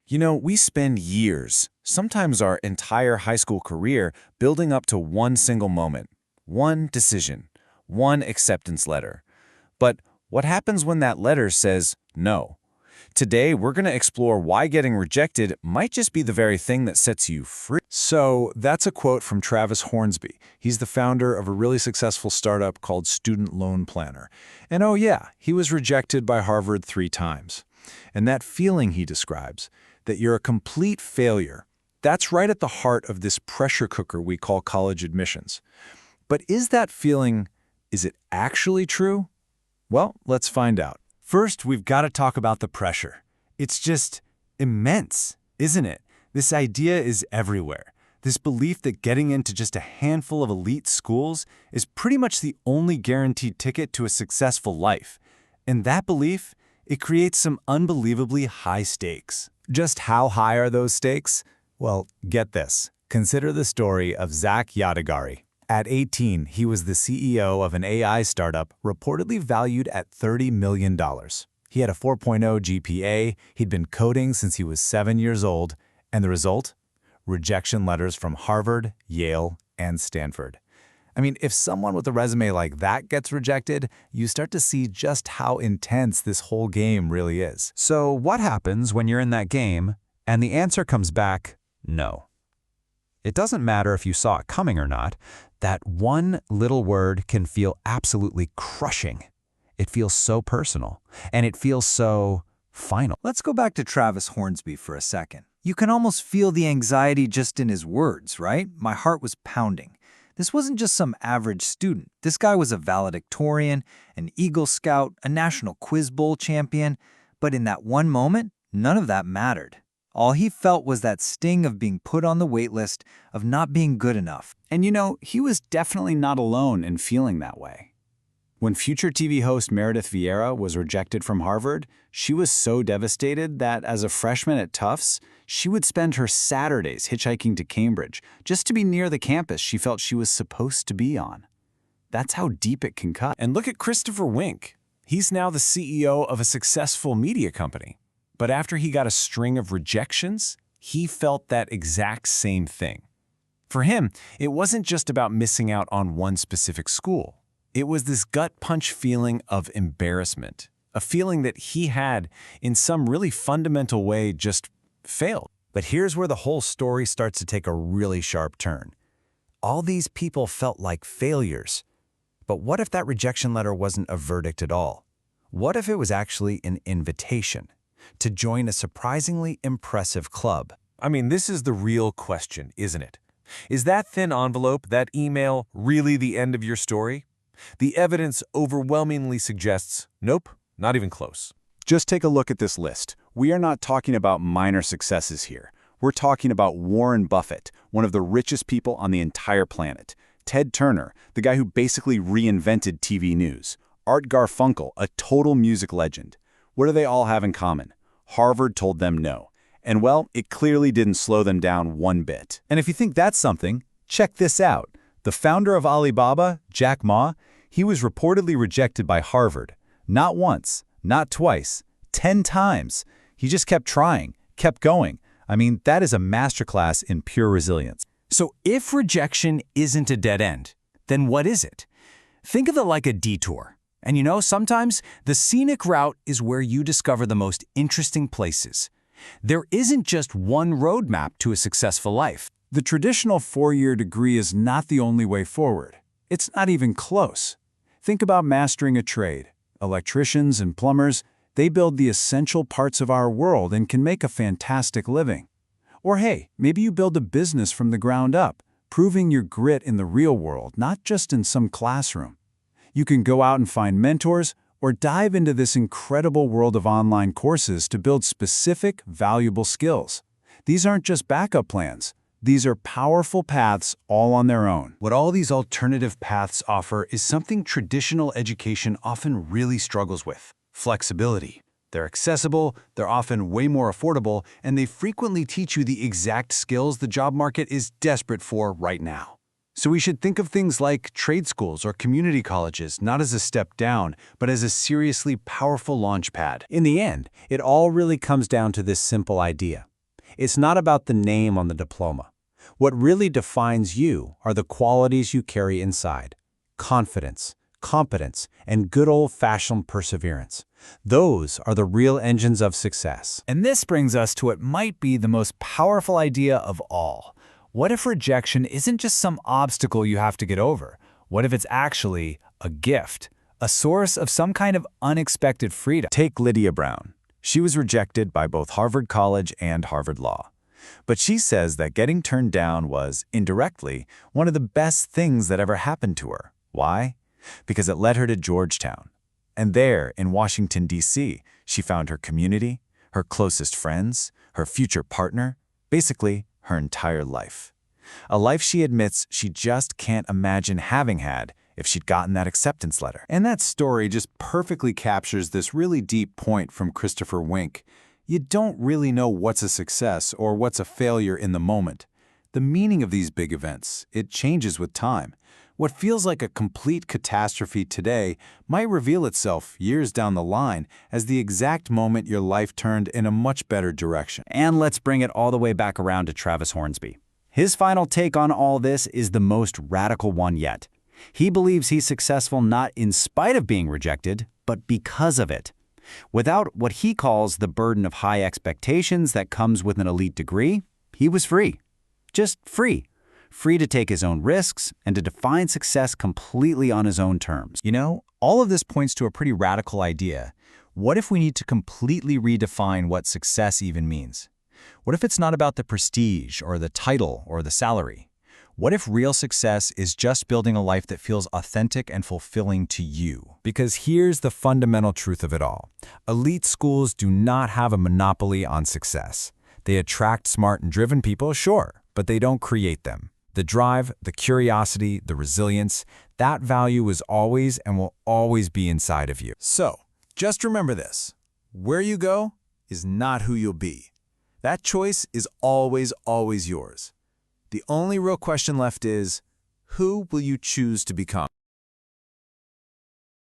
You know, we spend years, sometimes our entire high school career, building up to one single moment, one decision, one acceptance letter. But what happens when that letter says no? Today, we're going to explore why getting rejected might just be the very thing that sets you free. So that's a quote from Travis Hornsby. He's the founder of a really successful startup called Student Loan Planner. And oh yeah, he was rejected by Harvard 3 times. And that feeling he describes, that you're a complete failure, that's right at the heart of this pressure cooker we call college admissions. But is that feeling, is it actually true? Well, let's find out. First, we've got to talk about the pressure. It's just immense, isn't it? This idea is everywhere. This belief that getting into just a handful of elite schools is pretty much the only guaranteed ticket to a successful life. And that belief, it creates some unbelievably high stakes. Just how high are those stakes? Well, get this. Consider the story of Zach Yadagari. At 18, he was the CEO of an AI startup reportedly valued at $30 million. He had a 4.0 GPA, he'd been coding since he was 7 years old, and the result? Rejection letters from Harvard, Yale, and Stanford. I mean, if someone with a resume like that gets rejected, you start to see just how intense this whole game really is. So what happens when you're in that game and the answer comes back, no? It doesn't matter if you saw it coming or not. That one little word can feel absolutely crushing. It feels so personal, and it feels so final. Let's go back to Travis Hornsby for a second. You can almost feel the anxiety just in his words, right? My heart was pounding. This wasn't just some average student. This guy was a valedictorian, an Eagle Scout, a National Quiz Bowl champion. But in that one moment, none of that mattered. All he felt was that sting of being put on the wait list, of not being good enough. And you know, he was definitely not alone in feeling that way. When future TV host Meredith Vieira was rejected from Harvard, she was so devastated that as a freshman at Tufts, she would spend her Saturdays hitchhiking to Cambridge just to be near the campus she felt she was supposed to be on. That's how deep it can cut. And look at Christopher Wink. He's now the CEO of a successful media company. But after he got a string of rejections, he felt that exact same thing. For him, it wasn't just about missing out on one specific school. It was this gut punch feeling of embarrassment, a feeling that he had, in some really fundamental way, just failed. But here's where the whole story starts to take a really sharp turn. All these people felt like failures. But what if that rejection letter wasn't a verdict at all? What if it was actually an invitation to join a surprisingly impressive club? I mean, this is the real question, isn't it? Is that thin envelope, that email, really the end of your story? The evidence overwhelmingly suggests, nope, not even close. Just take a look at this list. We are not talking about minor successes here. We're talking about Warren Buffett, one of the richest people on the entire planet. Ted Turner, the guy who basically reinvented TV news. Art Garfunkel, a total music legend. What do they all have in common? Harvard told them no. And well, it clearly didn't slow them down one bit. And if you think that's something, check this out. The founder of Alibaba, Jack Ma, he was reportedly rejected by Harvard. Not once, not twice, 10 times. He just kept trying, kept going. I mean, that is a masterclass in pure resilience. So if rejection isn't a dead end, then what is it? Think of it like a detour. And you know, sometimes the scenic route is where you discover the most interesting places. There isn't just one roadmap to a successful life. The traditional 4-year degree is not the only way forward. It's not even close. Think about mastering a trade. Electricians and plumbers, they build the essential parts of our world and can make a fantastic living. Or hey, maybe you build a business from the ground up, proving your grit in the real world, not just in some classroom. You can go out and find mentors or dive into this incredible world of online courses to build specific, valuable skills. These aren't just backup plans. These are powerful paths all on their own. What all these alternative paths offer is something traditional education often really struggles with: flexibility. They're accessible, they're often way more affordable, and they frequently teach you the exact skills the job market is desperate for right now. So we should think of things like trade schools or community colleges not as a step down, but as a seriously powerful launch pad. In the end, it all really comes down to this simple idea. It's not about the name on the diploma. What really defines you are the qualities you carry inside: confidence, competence, and good old-fashioned perseverance. Those are the real engines of success. And this brings us to what might be the most powerful idea of all. What if rejection isn't just some obstacle you have to get over? What if it's actually a gift, a source of some kind of unexpected freedom? Take Lydia Brown. She was rejected by both Harvard College and Harvard Law. But she says that getting turned down was, indirectly, one of the best things that ever happened to her. Why? Because it led her to Georgetown. And there, in Washington, D.C., she found her community, her closest friends, her future partner, basically her entire life. A life she admits she just can't imagine having had if she'd gotten that acceptance letter. And that story just perfectly captures this really deep point from Christopher Wink. You don't really know what's a success or what's a failure in the moment. The meaning of these big events, it changes with time. What feels like a complete catastrophe today might reveal itself years down the line as the exact moment your life turned in a much better direction. And let's bring it all the way back around to Travis Hornsby. His final take on all this is the most radical one yet. He believes he's successful not in spite of being rejected, but because of it. Without what he calls the burden of high expectations that comes with an elite degree, he was free. Just free. Free to take his own risks and to define success completely on his own terms. You know, all of this points to a pretty radical idea. What if we need to completely redefine what success even means? What if it's not about the prestige or the title or the salary? What if real success is just building a life that feels authentic and fulfilling to you? Because here's the fundamental truth of it all. Elite schools do not have a monopoly on success. They attract smart and driven people, sure, but they don't create them. The drive, the curiosity, the resilience, that value is always and will always be inside of you. So, just remember this. Where you go is not who you'll be. That choice is always, always yours. The only real question left is, who will you choose to become?